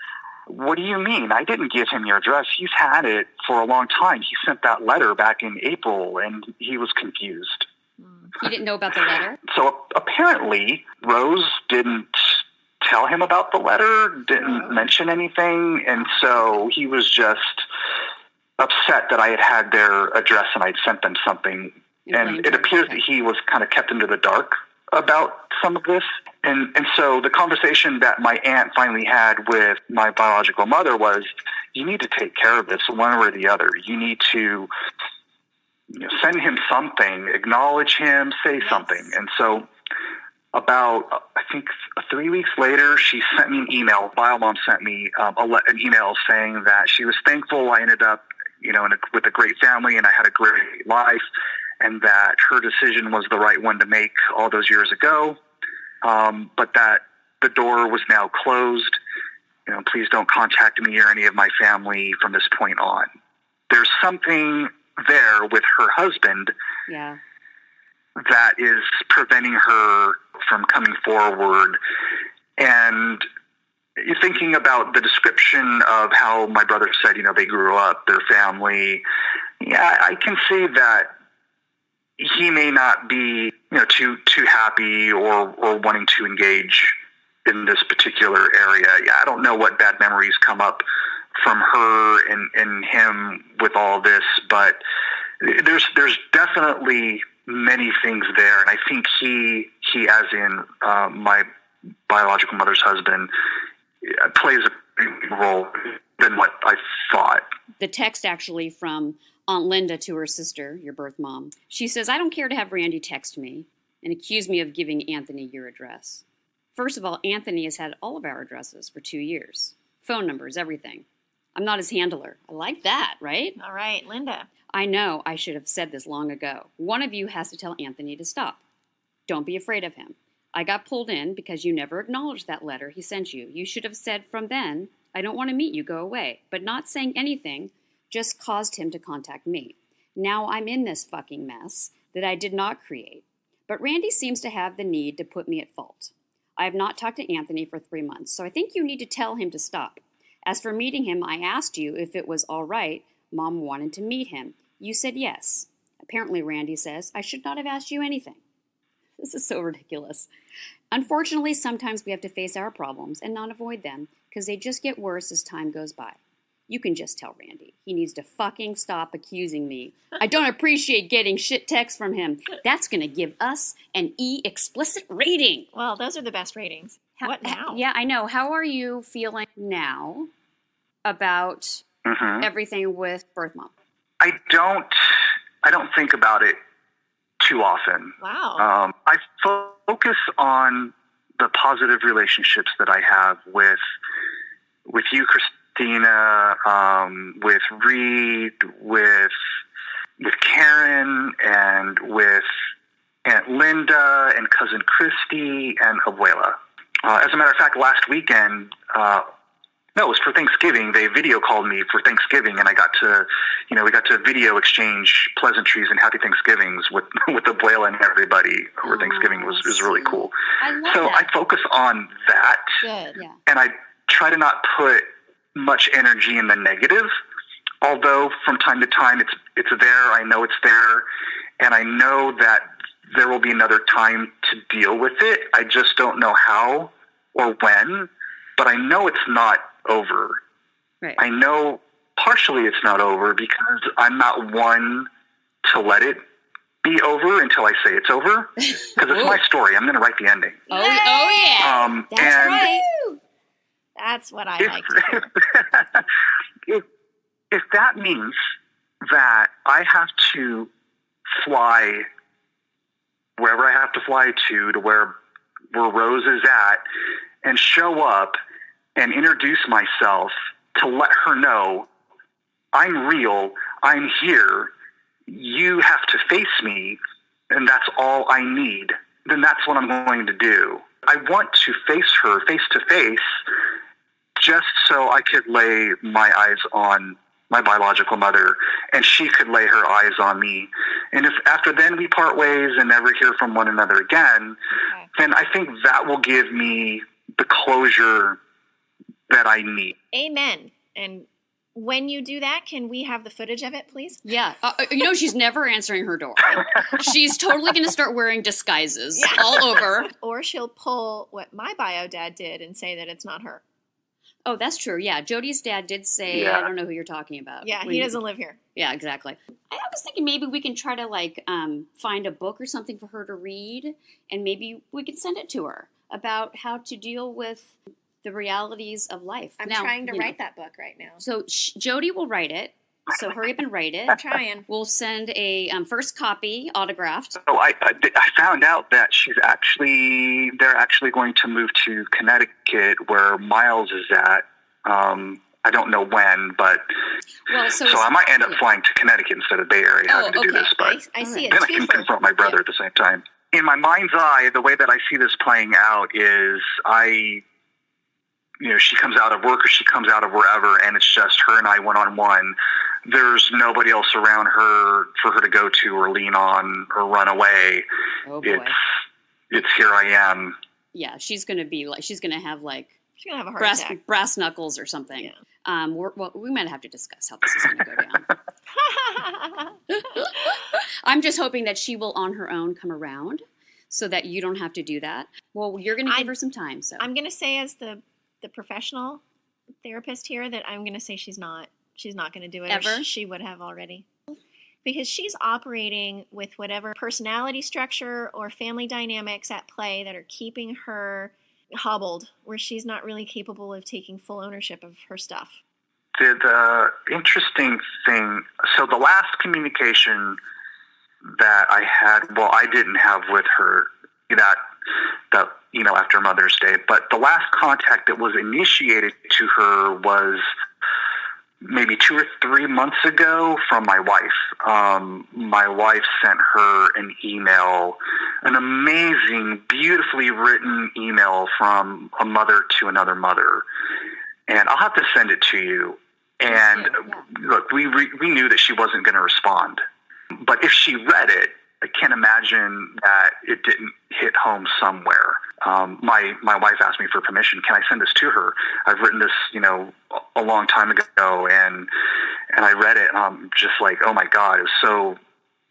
what do you mean? I didn't give him your address. He's had it for a long time. He sent that letter back in April, and he was confused. He didn't know about the letter? So apparently, Rose didn't tell him about the letter, didn't mention anything, and so he was just upset that I had their address and I'd sent them something And it appears that he was kind of kept into the dark about some of this. And so the conversation that my aunt finally had with my biological mother was, you need to take care of this one way or the other. You need to send him something, acknowledge him, say something. And so about, I think 3 weeks later, she sent me an email. Biomom sent me an email saying that she was thankful I ended up, with a great family and I had a great life, and that her decision was the right one to make all those years ago, but that the door was now closed. Please don't contact me or any of my family from this point on. There's something there with her husband that is preventing her from coming forward. And you're thinking about the description of how my brother said, they grew up, their family. Yeah, I can see that he may not be, too happy or wanting to engage in this particular area. Yeah, I don't know what bad memories come up from her and him with all this, but there's definitely many things there, and I think he as in my biological mother's husband, plays a big role than what I thought. The text actually from Aunt Linda to her sister, your birth mom. She says, I don't care to have Randy text me and accuse me of giving Anthony your address. First of all, Anthony has had all of our addresses for 2 years. Phone numbers, everything. I'm not his handler. I like that, right? All right, Linda. I know I should have said this long ago. One of you has to tell Anthony to stop. Don't be afraid of him. I got pulled in because you never acknowledged that letter he sent you. You should have said from then, I don't want to meet you, go away. But not saying anything just caused him to contact me. Now I'm in this fucking mess that I did not create. But Randy seems to have the need to put me at fault. I have not talked to Anthony for 3 months, so I think you need to tell him to stop. As for meeting him, I asked you if it was all right. Mom wanted to meet him. You said yes. Apparently, Randy says, I should not have asked you anything. This is so ridiculous. Unfortunately, sometimes we have to face our problems and not avoid them because they just get worse as time goes by. You can just tell Randy. He needs to fucking stop accusing me. I don't appreciate getting shit texts from him. That's going to give us an E explicit rating. Well, those are the best ratings. What now? Yeah, I know. How are you feeling now about everything with birth mom? I don't think about it too often. Wow. I focus on the positive relationships that I have with you, Christina, with Reed, with Karen, and with Aunt Linda and cousin Christy and Abuela. As a matter of fact, last weekend, no, it was for Thanksgiving. They video called me for Thanksgiving, and I got to, we got to video exchange pleasantries and happy Thanksgivings with Abuela and everybody over Thanksgiving. Was really cool. I love so that. I focus on that. Good. Yeah. And I try to not put much energy in the negative, although from time to time it's there. I know it's there, and I know that there will be another time to deal with it. I just don't know how or when, but I know it's not over. Right. I know partially it's not over because I'm not one to let it be over until I say it's over, because it's my story. I'm going to write the ending. Oh yeah. That's and right. That's what I like to hear. if that means that I have to fly wherever I have to fly to where Rose is at, and show up and introduce myself to let her know I'm real, I'm here, you have to face me, and that's all I need, then that's what I'm going to do. I want to face her face to face just so I could lay my eyes on my biological mother, and she could lay her eyes on me. And if after then we part ways and never hear from one another again, then I think that will give me the closure that I need. Amen. And when you do that, can we have the footage of it, please? Yeah. She's never answering her door. She's totally going to start wearing disguises all over. Or she'll pull what my bio dad did and say that it's not her. Oh, that's true. Yeah, Jody's dad did say, Yeah. I don't know who you're talking about. Yeah, he doesn't live here. Yeah, exactly. I was thinking maybe we can try to find a book or something for her to read, and maybe we could send it to her about how to deal with the realities of life. I'm Now, trying to write that book right now. So Jody will write it. So hurry up and write it. I'm trying. We'll send a first copy autographed. So I found out that they're actually going to move to Connecticut where Miles is at. I don't know when, but so I might end up flying to Connecticut instead of Bay Area having to do this. But I see it. then I can confront my brother at the same time. In my mind's eye, the way that I see this playing out is she comes out of work or she comes out of wherever, and it's just her and I one-on-one. There's nobody else around her for her to go to or lean on or run away. Oh boy. It's here I am. Yeah, she's going to have she's gonna have a heart attack. brass knuckles or something. Yeah. We might have to discuss how this is going to go down. I'm just hoping that she will on her own come around so that you don't have to do that. Well, you're going to give her some time. So I'm going to say, as the professional therapist here, that I'm going to say she's not going to do it. Ever? Or she would have already. Because she's operating with whatever personality structure or family dynamics at play that are keeping her hobbled, where she's not really capable of taking full ownership of her stuff. The interesting thing, so the last communication that I had, well, I didn't have with her that after Mother's Day, but the last contact that was initiated to her was maybe 2 or 3 months ago from my wife. My wife sent her an email, an amazing, beautifully written email from a mother to another mother. And I'll have to send it to you. And look, we knew that she wasn't going to respond. But if she read it, I can't imagine that it didn't hit home somewhere. My wife asked me for permission. Can I send this to her? I've written this, a long time ago, and I read it, and I'm just like, oh my God, it was so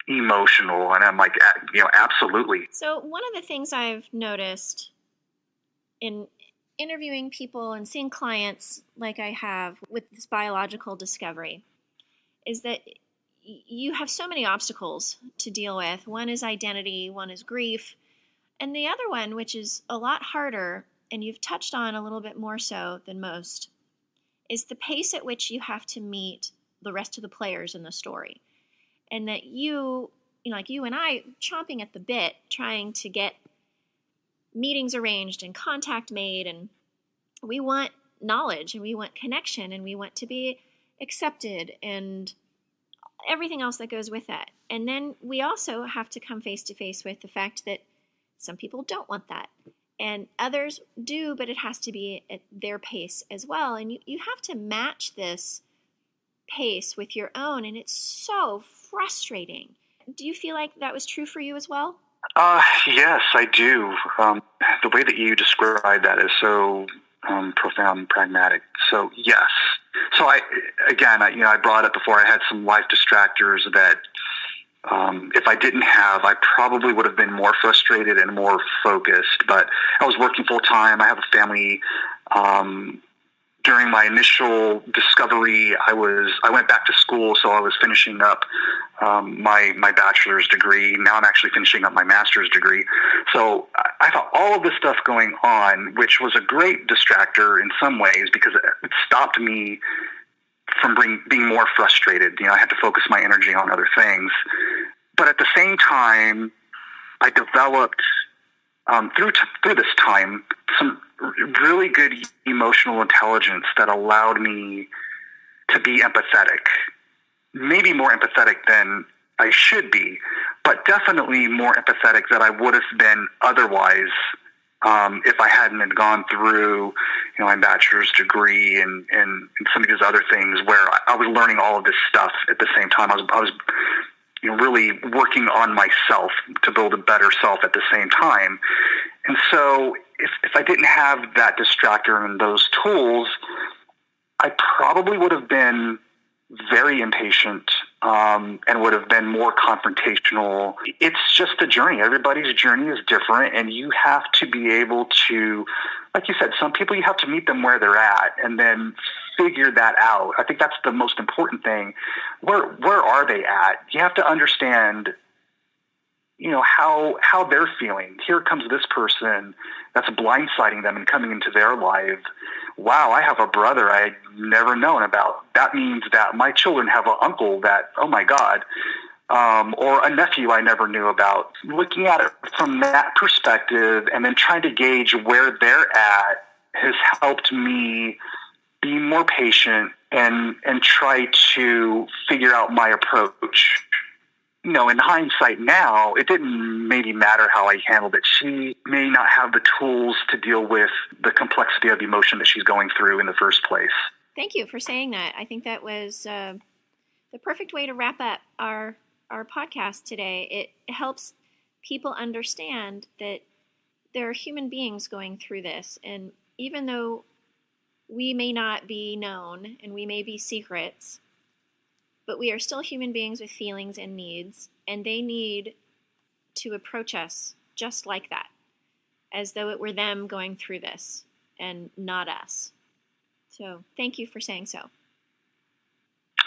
emotional. And I'm like, absolutely. So one of the things I've noticed in interviewing people and seeing clients like I have with this biological discovery is that you have so many obstacles to deal with. One is identity, one is grief, and the other one, which is a lot harder, and you've touched on a little bit more so than most, is the pace at which you have to meet the rest of the players in the story. And that you and I, chomping at the bit, trying to get meetings arranged and contact made, and we want knowledge, and we want connection, and we want to be accepted, and everything else that goes with that. And then we also have to come face to face with the fact that some people don't want that, and others do, but it has to be at their pace as well. And you have to match this pace with your own, and it's so frustrating. Do you feel like that was true for you as well? Yes, I do. The way that you describe that is so profound and pragmatic. So yes. So I brought up before, I had some life distractors that if I didn't have, I probably would have been more frustrated and more focused. But I was working full time. I have a family. During my initial discovery, I went back to school, so I was finishing up my bachelor's degree. Now I'm actually finishing up my master's degree. So I thought all of this stuff going on, which was a great distractor in some ways because it stopped me from being more frustrated. I had to focus my energy on other things. But at the same time, I developed through this time some really good emotional intelligence that allowed me to be empathetic. Maybe more empathetic than I should be, but definitely more empathetic than I would have been otherwise if I hadn't had gone through my bachelor's degree and some of these other things where I was learning all of this stuff at the same time. I was really working on myself to build a better self at the same time. And so if I didn't have that distractor and those tools, I probably would have been very impatient and would have been more confrontational. It's just a journey. Everybody's journey is different, and you have to be able to, like you said, some people you have to meet them where they're at and then figure that out. I think that's the most important thing. Where are they at? You have to understand, how they're feeling. Here comes this person that's blindsiding them and coming into their life. Wow, I have a brother I'd never known about. That means that my children have an uncle that, oh my God, or a nephew I never knew about. Looking at it from that perspective and then trying to gauge where they're at has helped me be more patient and try to figure out my approach. In hindsight now, it didn't maybe matter how I handled it. She may not have the tools to deal with the complexity of emotion that she's going through in the first place. Thank you for saying that. I think that was the perfect way to wrap up our podcast today. It helps people understand that there are human beings going through this. And even though we may not be known and we may be secrets, but we are still human beings with feelings and needs, and they need to approach us just like that, as though it were them going through this and not us. So thank you for saying so.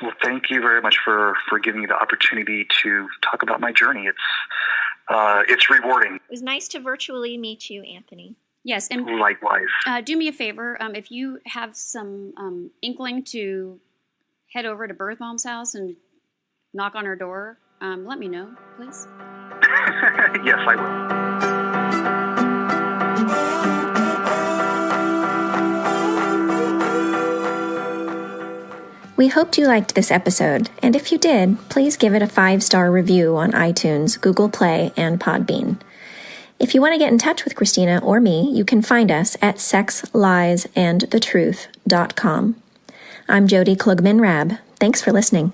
Well, thank you very much for giving me the opportunity to talk about my journey. It's rewarding. It was nice to virtually meet you, Anthony. Yes, and likewise. Do me a favor, if you have some inkling to head over to Birth Mom's house and knock on her door, let me know, please. Yes, I will. We hoped you liked this episode, and if you did, please give it a 5-star review on iTunes, Google Play, and Podbean. If you want to get in touch with Christina or me, you can find us at sexliesandthetruth.com. I'm Jody Klugman-Rabb. Thanks for listening.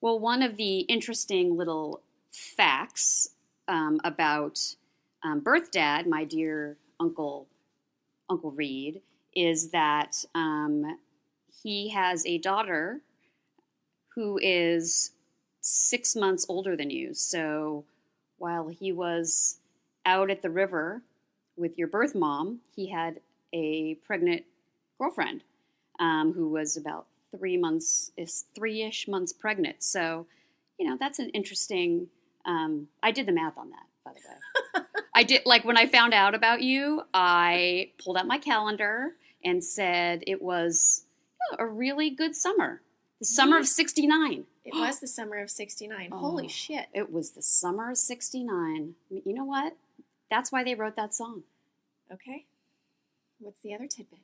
Well, one of the interesting little facts about birth dad, my dear Uncle Reed, is that he has a daughter who is 6 months older than you. So while he was out at the river with your birth mom, he had a pregnant girlfriend who was about 3-ish months pregnant. So, that's an interesting, I did the math on that, by the way. I did, like, when I found out about you, I pulled out my calendar and said it was a really good summer. The summer of 69. It was the summer of 69. Holy shit. It was the summer of 69. You know what? That's why they wrote that song. Okay. What's the other tidbit?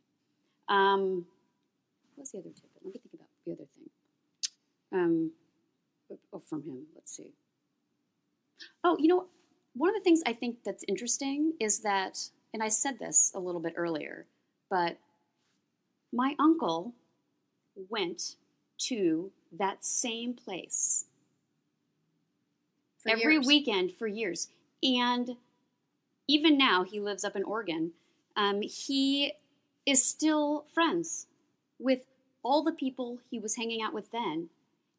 What's the other tidbit? Let me think about the other thing. From him. Let's see. Oh, one of the things I think that's interesting is that, and I said this a little bit earlier, but my uncle went to that same place every weekend for years. And even now, he lives up in Oregon. He is still friends with all the people he was hanging out with then.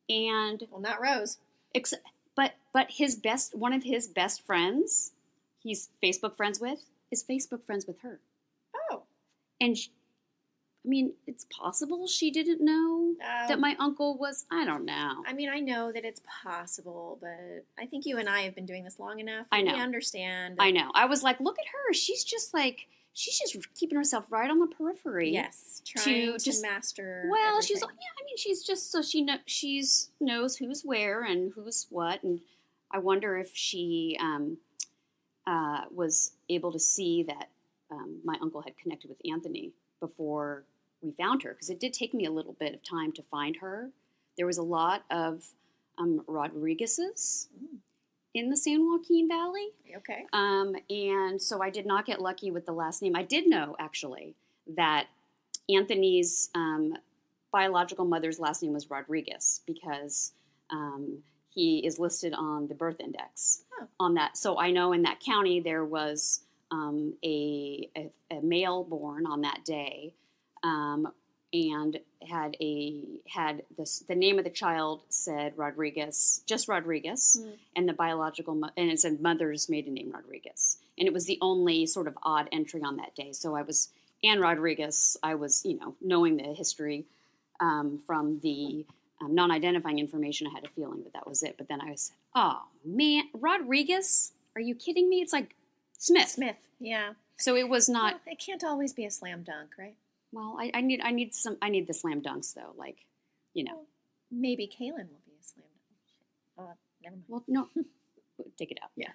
And well, not Rose. But one of his best friends, he's Facebook friends with, is Facebook friends with her. Oh. And it's possible she didn't know that my uncle was, I don't know. I know that it's possible, but I think you and I have been doing this long enough. I know. We understand. I know. I was like, look at her. She's just keeping herself right on the periphery. Yes. Trying to master Well, everything. she's just so she knows who's where and who's what. And I wonder if she was able to see that my uncle had connected with Anthony before we found her, because it did take me a little bit of time to find her. There was a lot of Rodriguez's in the San Joaquin Valley. Okay. And so I did not get lucky with the last name. I did know, actually, that Anthony's biological mother's last name was Rodriguez, because he is listed on the birth index on that. So I know in that county there was a male born on that day, and had the name of the child said Rodriguez, just Rodriguez, and the biological and it said mother's maiden name Rodriguez, and it was the only sort of odd entry on that day. So I was Ann Rodriguez. I was knowing the history from the non-identifying information. I had a feeling that was it, but then I said, oh man, Rodriguez? Are you kidding me? It's like Smith, yeah. So it was not. Well, it can't always be a slam dunk, right? Well, I need the slam dunks though, Well, maybe Kaylin will be a slam dunk. Oh, never mind. Well, no, take it out. Yeah.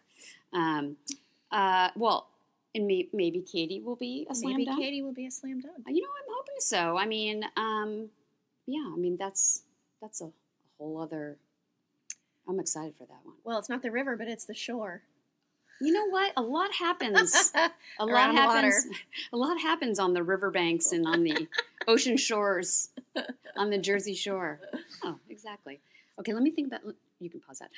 Well, and maybe Katie will be a slam dunk. Maybe Katie will be a slam dunk. I'm hoping so. That's a whole other. I'm excited for that one. Well, it's not the river, but it's the shore. You know what? A lot happens. A lot happens on the riverbanks and on the ocean shores, on the Jersey Shore. Oh, exactly. Okay, let me think about. You can pause that.